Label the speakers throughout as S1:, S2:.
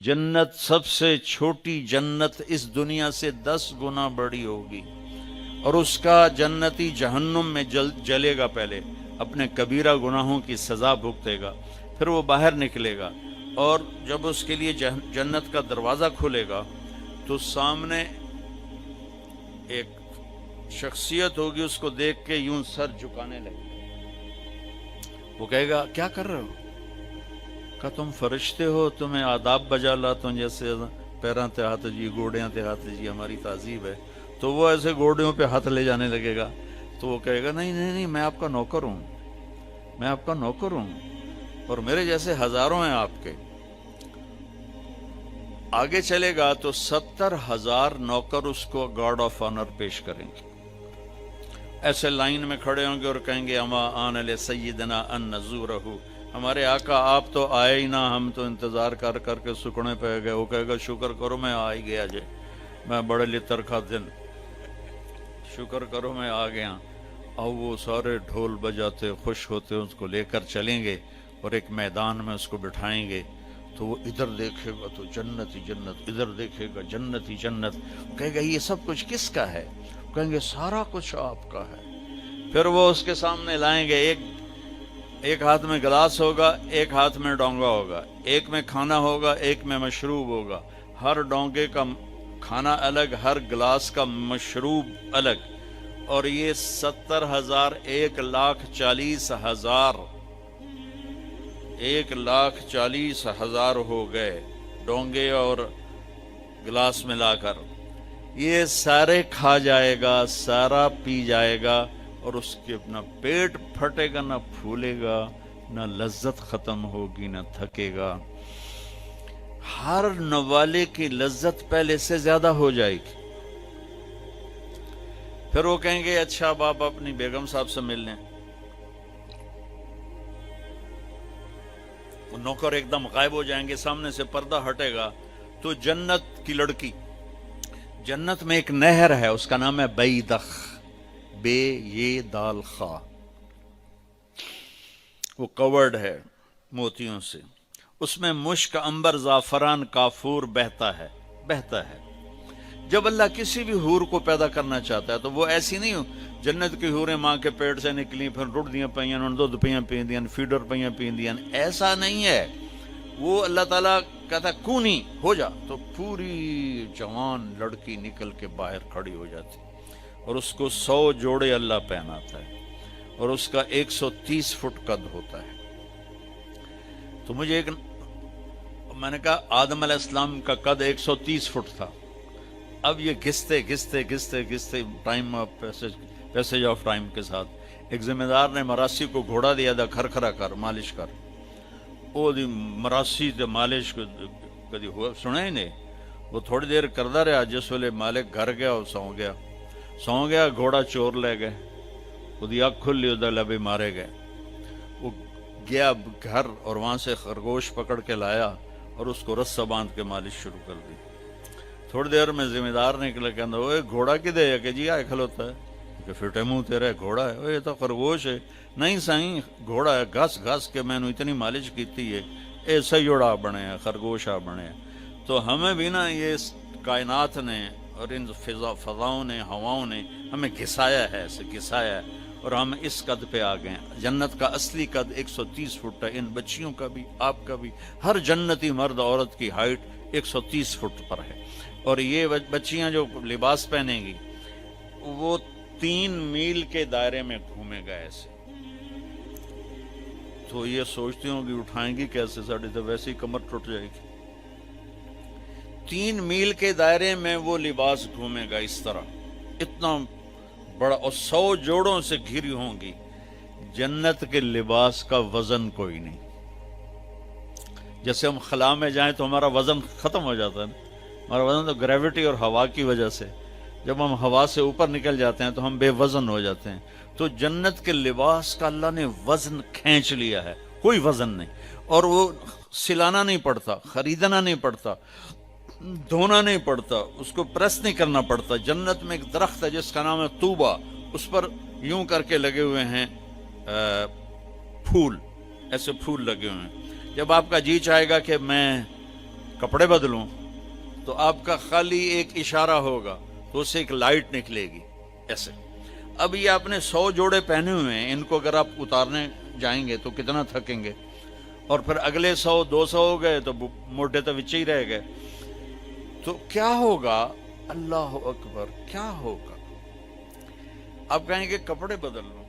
S1: जन्नत सबसे छोटी जन्नत इस दुनिया से 10 गुना बड़ी होगी, और उसका जन्नती जहन्नुम में जलेगा, पहले अपने कबीरा गुनाहों की सज़ा भुगतेगा, फिर वो बाहर निकलेगा, और जब उसके लिए जन्नत का दरवाज़ा खुलेगा तो सामने एक शख्सियत होगी, उसको देख के यूं सर झुकाने लगे। वो कहेगा क्या कर रहे हो? कहा तुम फरिश्ते हो, तुम्हें आदाब बजा ला, तुम जैसे पैरां ते हाथ जी, गोड़ियां ते हाथ जी, हमारी तहजीब है। तो वो ऐसे गोड़ियों पे हाथ ले जाने लगेगा। तो वो कहेगा नहीं नहीं नहीं, मैं आपका नौकर हूं, मैं आपका नौकर हूं, और मेरे जैसे हजारों हैं आपके। आगे चलेगा तो 70,000 नौकर उसको गार्ड ऑफ ऑनर पेश करेंगे, ऐसे लाइन में खड़े होंगे और कहेंगे अमा आन ले सय्यदना अन नज़ूरहु, हमारे आका आप तो आए ही ना, हम तो इंतजार कर करके सुकने पे गए। वो कहेगा शुक्र करो मैं आ ही गया जे, मैं बड़े लितर का दिन, शुक्र करो मैं आ गया। अब वो सारे ढोल बजाते खुश होते उसको लेकर चलेंगे और एक मैदान में उसको बिठाएंगे। तो वो इधर देखेगा तो जन्नत ही जन्नत, इधर देखेगा जन्नत ही जन्नत। कहेगा ये सब कुछ किसका है? कहेंगे सारा कुछ आपका है। फिर वो उसके सामने लाएंगे, एक हाथ में गिलास होगा, एक हाथ में डोंगा होगा, एक में खाना होगा, एक में मशरूब होगा। हर डोंगे का खाना अलग, हर गिलास का मशरूब अलग। और ये 70,000 1,40,000 1,40,000 हो गए डोंगे और गिलास मिलाकर। ये सारे खा जाएगा, सारा पी जाएगा, और उसके ना पेट फटेगा, ना फूलेगा, ना लज्जत खत्म होगी, ना थकेगा। हर नवाले की लज्जत पहले से ज्यादा हो जाएगी। फिर वो कहेंगे अच्छा बाप अपनी बेगम साहब से मिल लें। वो नौकर एकदम गायब हो जाएंगे, सामने से पर्दा हटेगा तो जन्नत की लड़की, जन्नत में एक नहर है, उसका नाम है बैदख, बे ये दाल खा, वो कवर्ड है मोतियों से, उसमें मुश्क, अंबर, जाफरान, काफूर बहता है। जब अल्लाह किसी भी हूर को पैदा करना चाहता है तो वो ऐसी नहीं हो, जन्नत की हूरें माँ के पेट से निकली, फिर रुड़दियां पईयां, उन्होंने दूध पईयां पींदियां, फीडर पईयां पींदियां, ऐसा नहीं है। वो अल्लाह ताला कहता कूनी हो जा, तो पूरी जवान लड़की निकल के बाहर खड़ी हो जाती, और उसको 100 जोड़े अल्लाह पहनाता है, और उसका 130 फुट कद होता है। तो मैंने कहा आदम अलैहिस्सलाम का कद 130 फुट था। अब ये घिसते टाइम पैसेज ऑफ टाइम के साथ एक जिम्मेदार ने मरासी को घोड़ा दिया था, खरखरा कर मालिश कर। वो मरासी ते मालिश कदी हुआ सुना ही नहीं। वो थोड़ी देर करता रहा, जिस वेले मालिक घर गया वो सौ गया, घोड़ा चोर ले गए, उसकी अख खुली, उधर लबे मारे गए। वो गया घर और वहां से खरगोश पकड़ के लाया और उसको रस्सा बांध के मालिश शुरू कर दी। थोड़ी देर में जिम्मेदार निकले, कहता वो घोड़ा किधे है? कि जी आए खलोता है। कि फिटे मुंह तेरा घोड़ा है? ये तो खरगोश है। नहीं साईं घोड़ा है, घस घस के मैंने इतनी मालिश की है, ये सयोड़ा बने हैं, खरगोशा बने हैं। तो हमें भी ना ये कायनात ने और इन फजाओं ने, हवाओं ने हमें घिसाया है, ऐसे घिसाया है, और हम इस कद पे आ गए। जन्नत का असली कद 130 फुट है। इन बच्चियों का भी, आपका भी, हर जन्नती मर्द औरत की हाइट 130 फुट पर है। और ये बच्चियां जो लिबास पहनेंगी वो 3 मील के दायरे में घूमेगा ऐसे। तो ये सोचती हूँ कि उठाएंगी कैसे, साड़ी तो वैसे ही कमर टूट जाएगी। 3 मील के दायरे में वो लिबास घूमेगा इस तरह, इतना बड़ा, और 100 जोड़ों से घिरी होंगी। जन्नत के लिबास का वजन कोई नहीं। जैसे हम खला में जाएं तो हमारा वजन खत्म हो जाता है, हमारा वजन तो ग्रेविटी और हवा की वजह से, जब हम हवा से ऊपर निकल जाते हैं तो हम बेवजन हो जाते हैं। तो जन्नत के लिबास का अल्लाह ने वजन खींच लिया है, कोई वजन नहीं। और वो सिलाना नहीं पड़ता, खरीदना नहीं पड़ता, धोना नहीं पड़ता, उसको प्रेस नहीं करना पड़ता। जन्नत में एक दरख्त है जिसका नाम है तूबा, उस पर यूं करके लगे हुए हैं फूल, ऐसे फूल लगे हुए हैं। जब आपका जी चाहेगा कि मैं کپڑے بدلوں، تو آپ کا خالی ایک اشارہ ہوگا تو اس سے ایک لائٹ نکلے گی ایسے. اب یہ آپ نے 100 جوڑے پہنے ہوئے ہیں، ان کو اگر آپ اتارنے جائیں گے تو کتنا تھکیں گے، اور پھر اگلے 100 200 ہو گئے تو موٹے تو وچے ہی رہ گئے. تو کیا ہوگا؟ اللہ اکبر، کیا ہوگا؟ آپ کہیں گے کپڑے بدل لو،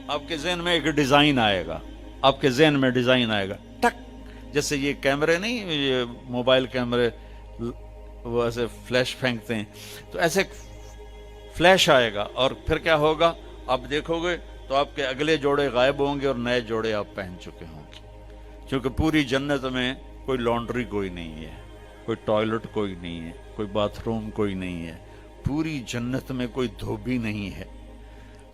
S1: آپ کے ذہن میں ایک ڈیزائن آئے گا، آپ کے ذہن میں ڈیزائن آئے گا ٹک، جیسے یہ کیمرے نہیں، یہ موبائل کیمرے وہ ایسے فلیش پھینکتے ہیں، تو ایسے فلیش آئے گا، اور پھر کیا ہوگا؟ آپ دیکھو گے تو آپ کے اگلے جوڑے غائب ہوں گے اور نئے جوڑے آپ پہن چکے ہوں گے. کیونکہ پوری جنت میں کوئی لانڈری کوئی نہیں ہے، کوئی ٹوائلٹ کوئی نہیں ہے، کوئی باتھ روم کوئی نہیں ہے، پوری جنت میں کوئی دھوبی نہیں ہے.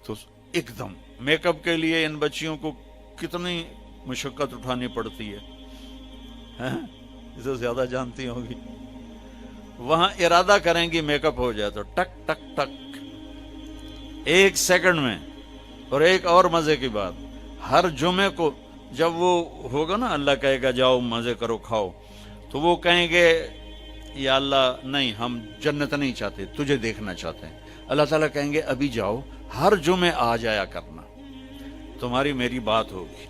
S1: تو ایک دم میک اپ کے لیے ان بچیوں کو کتنی مشقت اٹھانی پڑتی ہے، اسے زیادہ جانتی ہوں گی. وہاں ارادہ کریں گی میک اپ ہو جائے تو ٹک ٹک ٹک 1 سیکنڈ میں. اور ایک اور مزے کی بات، ہر جمعے کو جب وہ ہوگا نا، اللہ کہے گا جاؤ مزے کرو کھاؤ، تو وہ کہیں گے یا اللہ نہیں، ہم جنت نہیں چاہتے، تجھے دیکھنا چاہتے ہیں. اللہ تعالیٰ کہیں گے ابھی جاؤ، ہر جمعے آ جایا کرنا، تمہاری میری بات ہوگی.